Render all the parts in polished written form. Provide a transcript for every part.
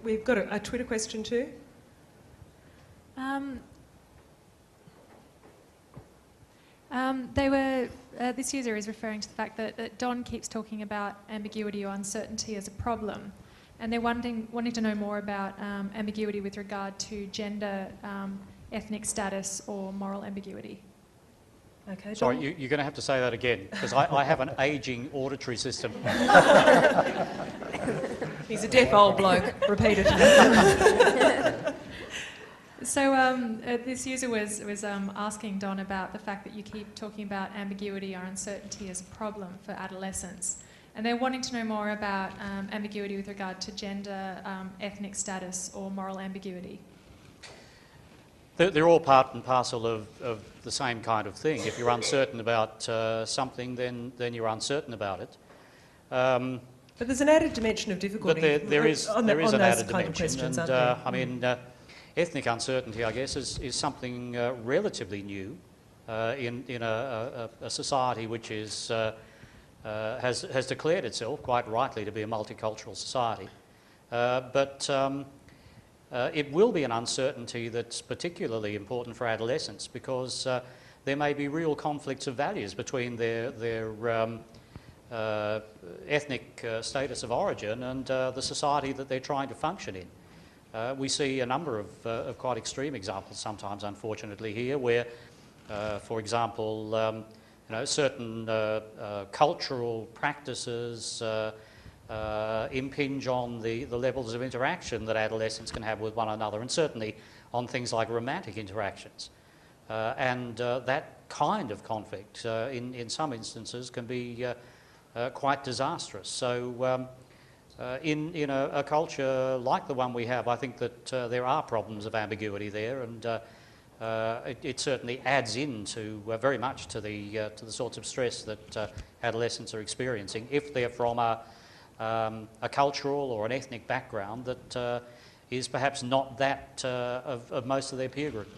We've got a Twitter question too. This user is referring to the fact that Don keeps talking about ambiguity or uncertainty as a problem, and they're wanting to know more about ambiguity with regard to gender, ethnic status, or moral ambiguity. Okay, Don? Sorry, you're going to have to say that again, because I have an ageing auditory system. He's a deaf old bloke. Repeat it. So this user was asking Don about the fact that you keep talking about ambiguity or uncertainty as a problem for adolescents, and they're wanting to know more about ambiguity with regard to gender, ethnic status, or moral ambiguity. They're all part and parcel of the same kind of thing. If you're uncertain about something, then you're uncertain about it. But there's an added dimension of difficulty. But there is an added dimension, and I mean, ethnic uncertainty, I guess, is something relatively new in a society which is has declared itself quite rightly to be a multicultural society. But it will be an uncertainty that's particularly important for adolescents, because there may be real conflicts of values between their ethnic status of origin and the society that they're trying to function in. We see a number of quite extreme examples sometimes, unfortunately, here, where, for example, certain cultural practices impinge on the levels of interaction that adolescents can have with one another, and certainly on things like romantic interactions. And that kind of conflict, in some instances, can be quite disastrous. So in a culture like the one we have, I think that there are problems of ambiguity there, and it certainly adds into very much to the sorts of stress that adolescents are experiencing if they're from a cultural or an ethnic background that is perhaps not that of most of their peer group.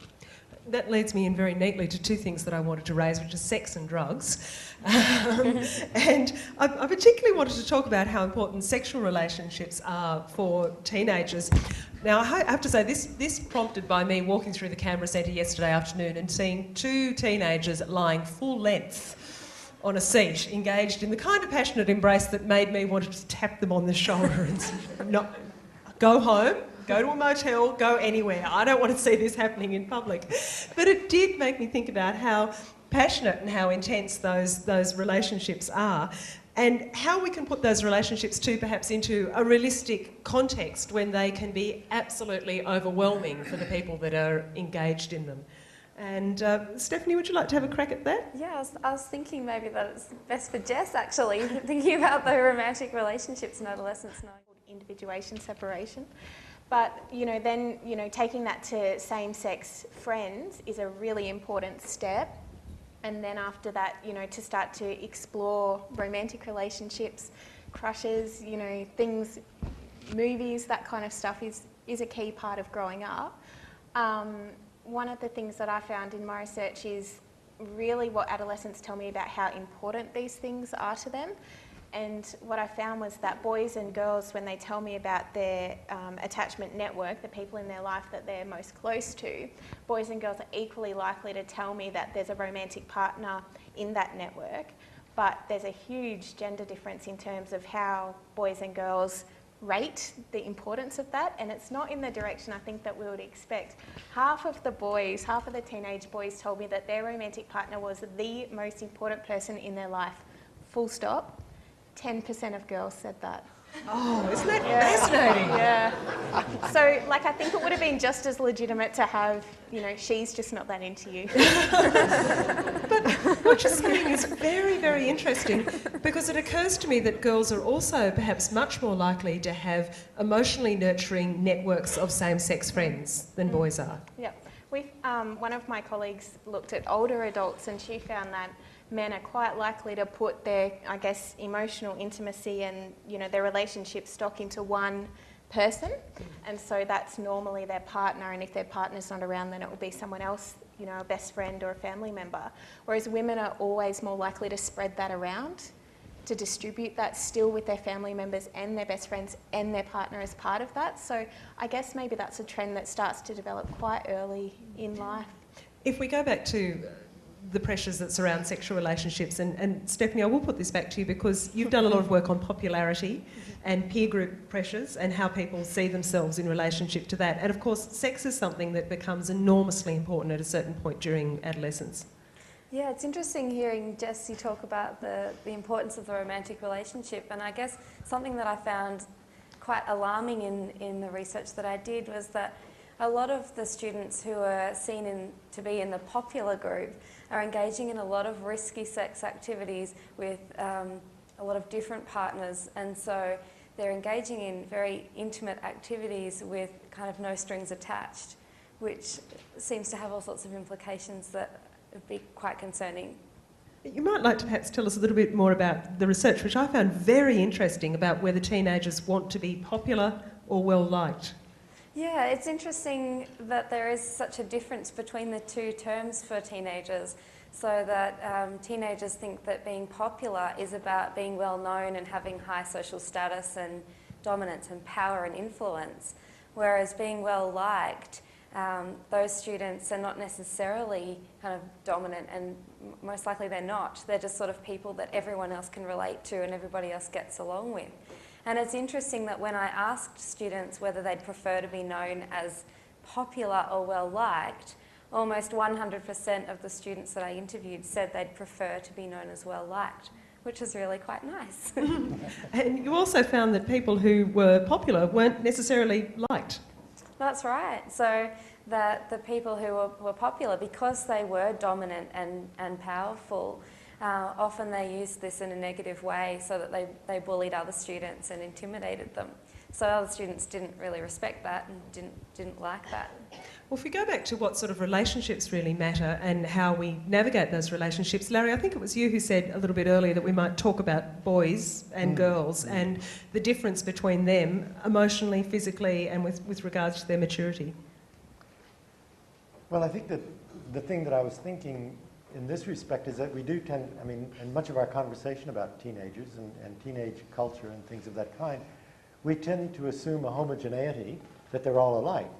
That leads me in very neatly to two things that I wanted to raise, which are sex and drugs. And I particularly wanted to talk about how important sexual relationships are for teenagers. Now, I have to say, this prompted by me walking through the Canberra Centre yesterday afternoon and seeing two teenagers lying full length on a seat, engaged in the kind of passionate embrace that made me want to just tap them on the shoulder and say, no, go home. Go to a motel, go anywhere. I don't want to see this happening in public. But it did make me think about how passionate and how intense those relationships are, and how we can put those relationships too perhaps into a realistic context when they can be absolutely overwhelming for the people that are engaged in them. And Stephanie, would you like to have a crack at that? Yeah, I was thinking maybe that it's best for Jess, actually, thinking about the romantic relationships in adolescence, knowing individuation, separation. But, then, taking that to same-sex friends is a really important step. And then after that, to start to explore romantic relationships, crushes, things, movies, that kind of stuff is a key part of growing up. One of the things that I found in my research is really what adolescents tell me about how important these things are to them. And what I found was that boys and girls, when they tell me about their attachment network, the people in their life that they're most close to, boys and girls are equally likely to tell me that there's a romantic partner in that network. But there's a huge gender difference in terms of how boys and girls rate the importance of that, and it's not in the direction I think that we would expect. Half of the teenage boys told me that their romantic partner was the most important person in their life, full stop. 10% of girls said that. Oh, isn't that fascinating? Yeah. So, I think it would have been just as legitimate to have, she's just not that into you. But what you're saying is very, very interesting, because it occurs to me that girls are also perhaps much more likely to have emotionally nurturing networks of same-sex friends than boys are. Yeah. One of my colleagues looked at older adults, and she found that men are quite likely to put their, emotional intimacy and, their relationship stock into one person. And so that's normally their partner, and if their partner's not around, then it will be someone else, a best friend or a family member. Whereas women are always more likely to spread that around to distribute that still with their family members and their best friends and their partner as part of that. So I guess maybe that's a trend that starts to develop quite early in life. If we go back to the pressures that surround sexual relationships, and Stephanie, I will put this back to you because you've done a lot of work on popularity and peer group pressures and how people see themselves in relationship to that. And of course, sex is something that becomes enormously important at a certain point during adolescence. Yeah, it's interesting hearing Jessie talk about the importance of the romantic relationship, and I guess something that I found quite alarming in the research that I did was that a lot of the students who are seen to be in the popular group are engaging in a lot of risky sex activities with a lot of different partners, and so they're engaging in very intimate activities with kind of no strings attached, which seems to have all sorts of implications that would be quite concerning. You might like to perhaps tell us a little bit more about the research, which I found very interesting, about whether teenagers want to be popular or well-liked. Yeah, it's interesting that there is such a difference between the two terms for teenagers, so that teenagers think that being popular is about being well-known and having high social status and dominance and power and influence, whereas being well-liked, those students are not necessarily kind of dominant, and most likely they're not. They're just sort of people that everyone else can relate to and everybody else gets along with. And it's interesting that when I asked students whether they'd prefer to be known as popular or well-liked, almost 100% of the students that I interviewed said they'd prefer to be known as well-liked, which is really quite nice. And you also found that people who were popular weren't necessarily liked. That's right. So that the people who were popular, because they were dominant and powerful, often they used this in a negative way, so that they bullied other students and intimidated them. So other students didn't really respect that and didn't like that. Well, if we go back to what sort of relationships really matter and how we navigate those relationships, Larry, I think it was you who said a little bit earlier that we might talk about boys and girls and the difference between them emotionally, physically, and with regards to their maturity. Well, I think that the thing that I was thinking in this respect is that we do tend, I mean, in much of our conversation about teenagers and teenage culture and things of that kind, we tend to assume a homogeneity, that they're all alike.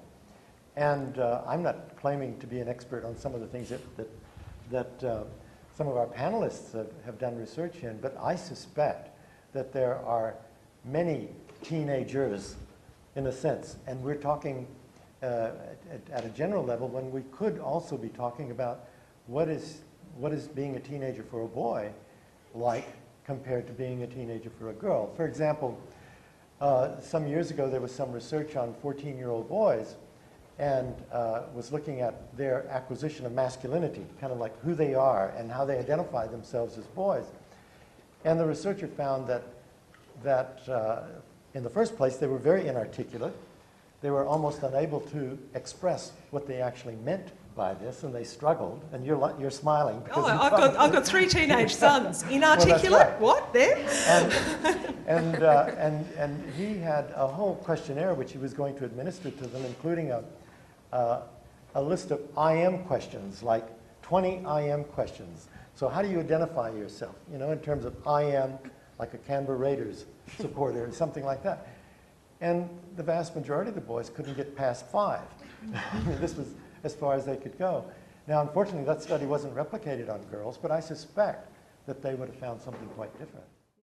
And I'm not claiming to be an expert on some of the things that some of our panelists have done research in, but I suspect that there are many teenagers, in a sense, and we're talking at a general level when we could also be talking about what is being a teenager for a boy like compared to being a teenager for a girl. For example, some years ago there was some research on 14-year-old boys and was looking at their acquisition of masculinity, kind of like who they are and how they identify themselves as boys. And the researcher found that in the first place they were very inarticulate. They were almost unable to express what they actually meant by this, and they struggled. And you're smiling because I've got 3 teenage sons. Inarticulate? Well, right. What? Them? And he had a whole questionnaire which he was going to administer to them, including a list of I am questions, like 20 I am questions. So how do you identify yourself? You know, in terms of I am like a Canberra Raiders supporter or something like that. And the vast majority of the boys couldn't get past 5. This was as far as they could go. Now, unfortunately, that study wasn't replicated on girls, but I suspect that they would have found something quite different.